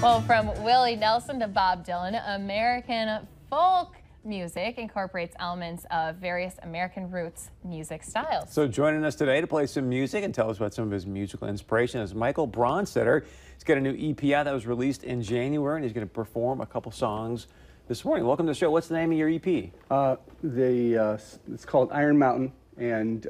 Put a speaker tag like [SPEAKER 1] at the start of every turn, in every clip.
[SPEAKER 1] Well, from Willie Nelson to Bob Dylan, American folk music incorporates elements of various American roots music styles.
[SPEAKER 2] So joining us today to play some music and tell us about some of his musical inspiration is Michael Bronstetter. He's got a new EP out that was released in January, and he's going to perform a couple songs this morning. Welcome to the show. What's the name of your EP?
[SPEAKER 3] It's called Iron Mountain, and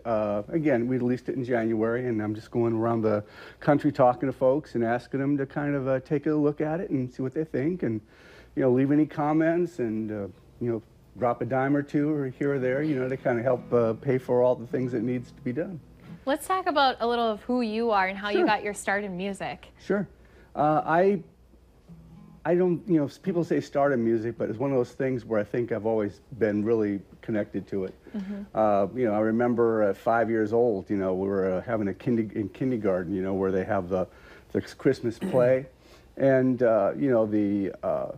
[SPEAKER 3] again, we released it in January, and I'm just going around the country talking to folks and asking them to kind of take a look at it and see what they think, and leave any comments and drop a dime or two or here or there, to kind of help pay for all the things that needs to be done. Let's
[SPEAKER 1] talk about a little of who you are and how
[SPEAKER 3] Sure.
[SPEAKER 1] you got your start in music.
[SPEAKER 3] Sure. I don't, people say start in music, but it's one of those things where I think I've always been really connected to it. Mm-hmm. I remember at 5 years old, we were having in kindergarten, where they have the Christmas play, and the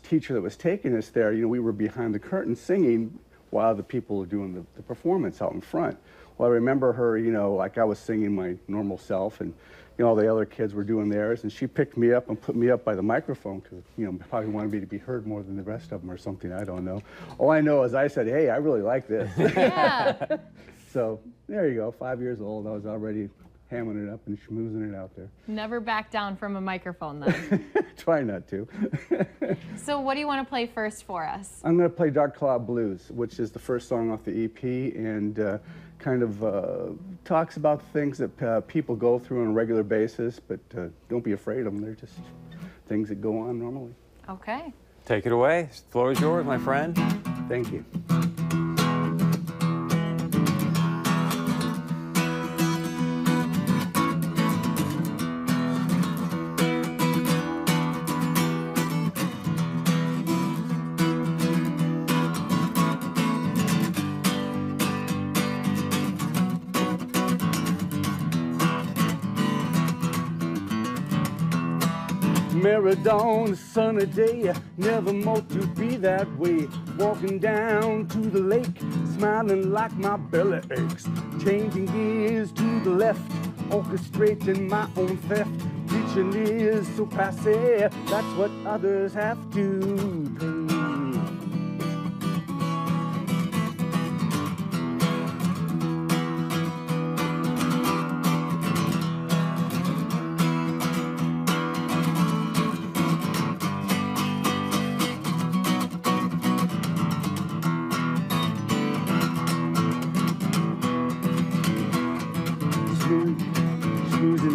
[SPEAKER 3] teacher that was taking us there, we were behind the curtain singing while the people were doing the performance out in front. Well, I remember her, like I was singing my normal self, and all the other kids were doing theirs, and she picked me up and put me up by the microphone because, probably wanted me to be heard more than the rest of them or something, I don't know. All I know is I said, hey, I really like this.
[SPEAKER 1] Yeah.
[SPEAKER 3] So there you go, 5 years old, I was already hamming it up and schmoozing it out there.
[SPEAKER 1] Never back down from a microphone then.
[SPEAKER 3] Try not to.
[SPEAKER 1] So what do you want to play first for us?
[SPEAKER 3] I'm going to play Dark Cloud Blues, which is the first song off the EP, and kind of talks about things that people go through on a regular basis, but don't be afraid of them. They're just things that go on normally.
[SPEAKER 1] Okay.
[SPEAKER 2] Take it away. The floor is yours, my friend.
[SPEAKER 3] Thank you. Dawn, sunny day, never more to be that way. Walking down to the lake, smiling like my belly aches. Changing gears to the left, orchestrating my own theft. Reaching is so passe, that's what others have to do.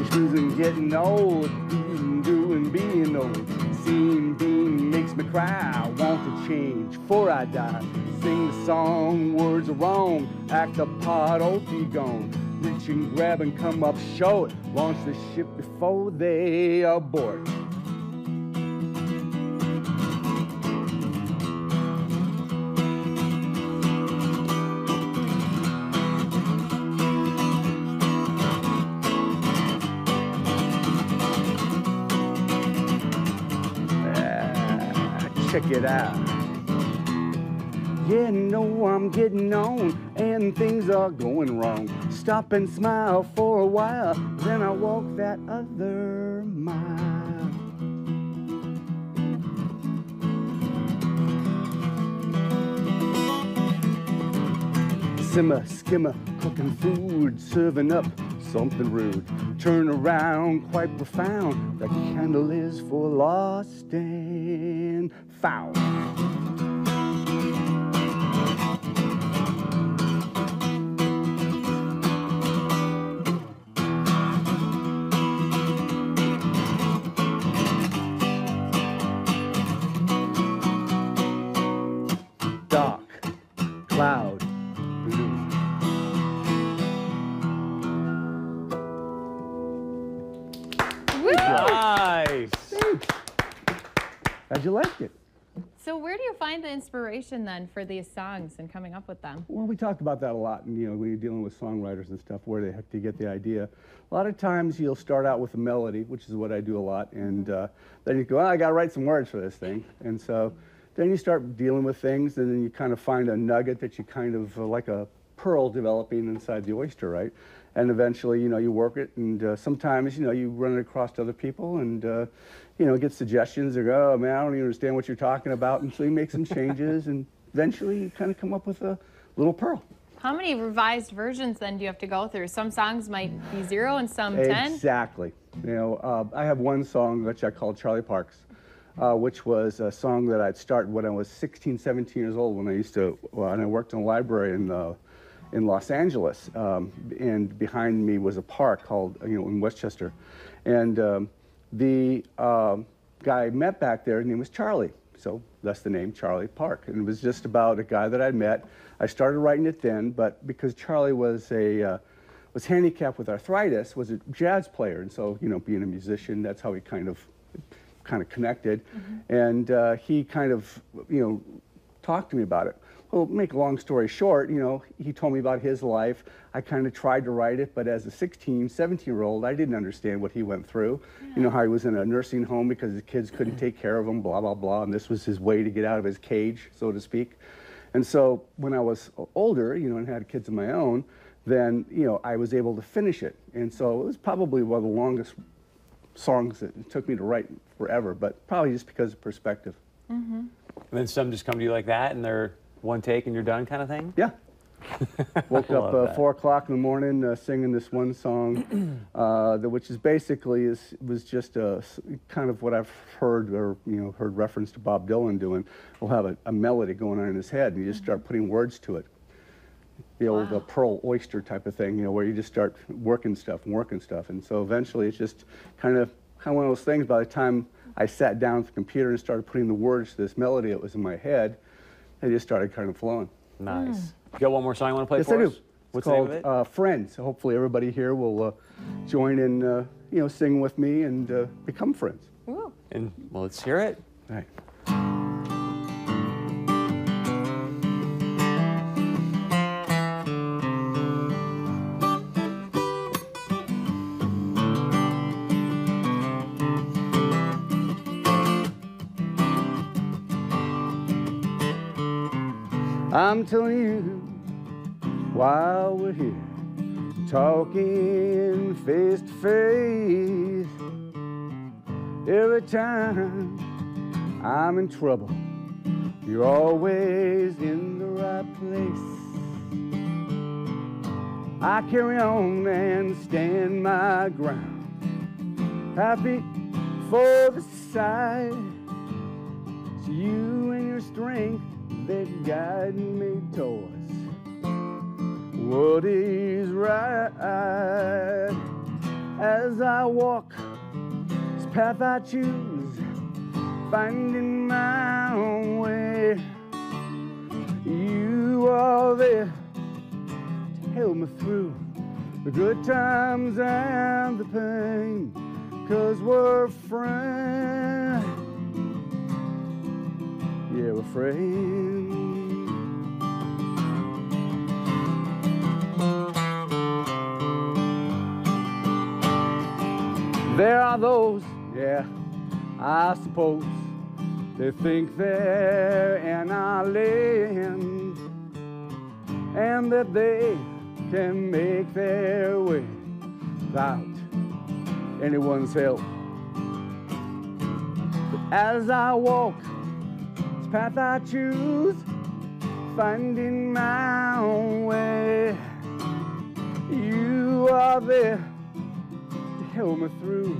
[SPEAKER 3] Schmoozing, getting old, doing, being old. Seeing, being makes me cry. I want to change before I die. Sing the song, words are wrong. Act the part, oh, be gone. Reach and grab and come up short. Launch the ship before they abort. Check it out. Yeah, I'm getting on and things are going wrong. Stop and smile for a while, then I walk that other mile. Simmer, skimmer, cooking food, serving up something rude. Turn around, quite profound. The candle is for lost and found. Dark cloud blue.
[SPEAKER 2] Nice.
[SPEAKER 3] Thanks. Glad you liked it.
[SPEAKER 1] So where do you find the inspiration then for these songs and coming up with them?
[SPEAKER 3] Well, we talked about that a lot, and when you're dealing with songwriters and stuff, where they have to get the idea. A lot of times you'll start out with a melody, which is what I do a lot, and then you go, I got to write some words for this thing, and so then you start dealing with things, and then you kind of find a nugget that you kind of like a pearl developing inside the oyster, right? And eventually, you know, you work it, and sometimes, you know, you run it across to other people, and you know, get suggestions. Or go, oh man, I don't even understand what you're talking about, and so you make some changes, and eventually you kind of come up with a little pearl.
[SPEAKER 1] How many revised versions then do you have to go through? Some songs might be 0 and some 10?
[SPEAKER 3] Exactly. You know, I have one song which I call Charlie Parks, which was a song that I'd started when I was 16, 17 years old, when I worked in a library in Los Angeles, and behind me was a park called, you know, in Westchester, and the guy I met back there, his name was Charlie, so that's the name, Charlie Park, and it was just about a guy that I'd met. I started writing it then, but because Charlie was handicapped with arthritis, was a jazz player, and so, you know, being a musician, that's how we kind of connected, and he kind of, you know, talked to me about it. Well, make a long story short, you know, he told me about his life. I kind of tried to write it, but as a 16, 17-year-old, I didn't understand what he went through. Yeah. You know, how he was in a nursing home because his kids couldn't take care of him, blah, blah, blah, and this was his way to get out of his cage, so to speak. And so when I was older, you know, and had kids of my own, then, you know, I was able to finish it. And so it was probably one of the longest songs that it took me to write forever, but probably just because of perspective.
[SPEAKER 2] And then some just come to you like that, and they're one take and you're done kind of thing?
[SPEAKER 3] Yeah. Woke up 4 o'clock in the morning singing this one song, which is basically was just kind of what I've heard, or you know, heard reference to Bob Dylan doing. He'll have a melody going on in his head, and you just start putting words to it. The old pearl oyster type of thing, you know, where you just start working stuff, and so eventually it's just kind of one of those things. By the time I sat down at the computer and started putting the words to this melody that was in my head, it just started kind of flowing.
[SPEAKER 2] Nice. You got one more song you want to play
[SPEAKER 3] yes,
[SPEAKER 2] for
[SPEAKER 3] I
[SPEAKER 2] us?
[SPEAKER 3] do.
[SPEAKER 2] What's
[SPEAKER 3] it's called
[SPEAKER 2] the name of it?
[SPEAKER 3] Friends. Hopefully everybody here will join in, you know, sing with me and become friends.
[SPEAKER 1] Ooh.
[SPEAKER 2] And well, let's hear it.
[SPEAKER 3] All right. I'm telling you, while we're here, talking face to face, every time I'm in trouble, you're always in the right place. I carry on and stand my ground, happy for the sight. It's you and your strength that guide me towards what is right. As I walk this path I choose, finding my own way, you are there to help me through the good times and the pain, 'cause we're friends. Yeah, we're friends. There are those, yeah, I suppose, they think they're in our land and that they can make their way without anyone's help. But as I walk this path I choose, finding my own way, you are there to help me through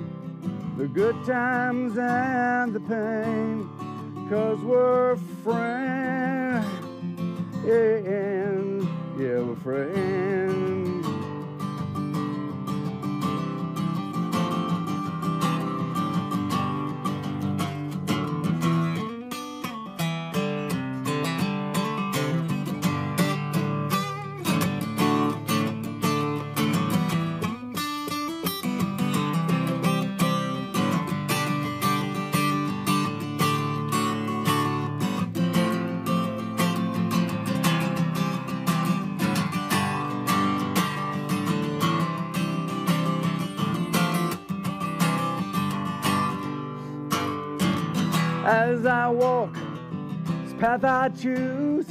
[SPEAKER 3] the good times and the pain, 'cause we're friends, yeah, we're friends. As I walk this path I choose,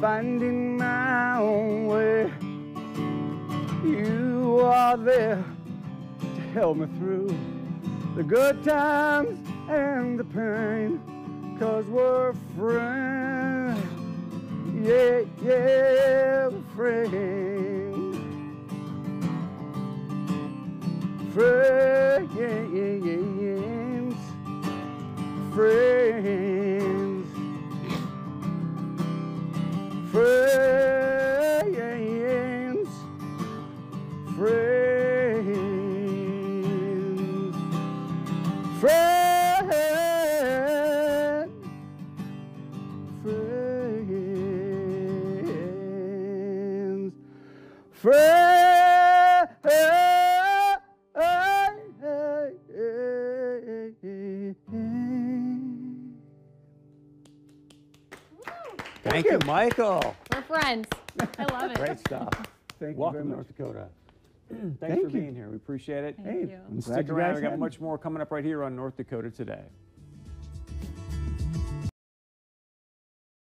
[SPEAKER 3] finding my own way. You are there to help me through the good times and the pain, 'cause we're friends. Yeah, yeah, we're friends. Friends, friends, friends, friends, friends, friends, friends.
[SPEAKER 2] Thank you, Michael.
[SPEAKER 1] We're friends. I love it.
[SPEAKER 2] Great stuff.
[SPEAKER 3] Thank you
[SPEAKER 2] Welcome
[SPEAKER 3] very
[SPEAKER 2] to
[SPEAKER 3] much.
[SPEAKER 2] North Dakota. Thanks
[SPEAKER 3] Thank
[SPEAKER 2] for
[SPEAKER 3] you.
[SPEAKER 2] being here. We appreciate it.
[SPEAKER 1] Thank
[SPEAKER 3] Hey,
[SPEAKER 1] you.
[SPEAKER 3] I'm glad
[SPEAKER 2] Stick
[SPEAKER 3] you
[SPEAKER 2] around.
[SPEAKER 3] guys
[SPEAKER 2] We got
[SPEAKER 3] had me.
[SPEAKER 2] much more coming up right here on North Dakota Today.